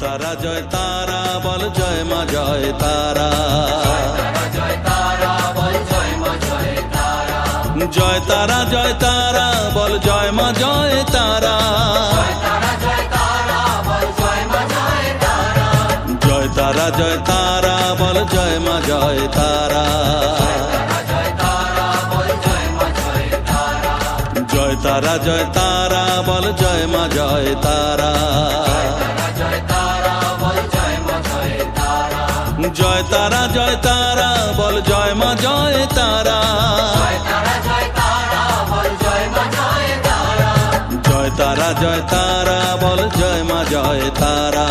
তারা জয় তারা বল জয় মা জয় তারা, জয় তারা বল জয় মা জয় তারা, জয় তারা জয় তারা বল জয় মা জয় তারা, জয় তারা জয় তারা বল জয় মা জয় তারা, জয় তারা জয় তারা বল জয় মা জয় তারা, জয় তারা জয় তারা বল জয় মা জয় তারা, জয় তারা জয় তারা বল জয় মা জয় তারা, জয় তারা জয় তারা বল জয় মা জয় তারা,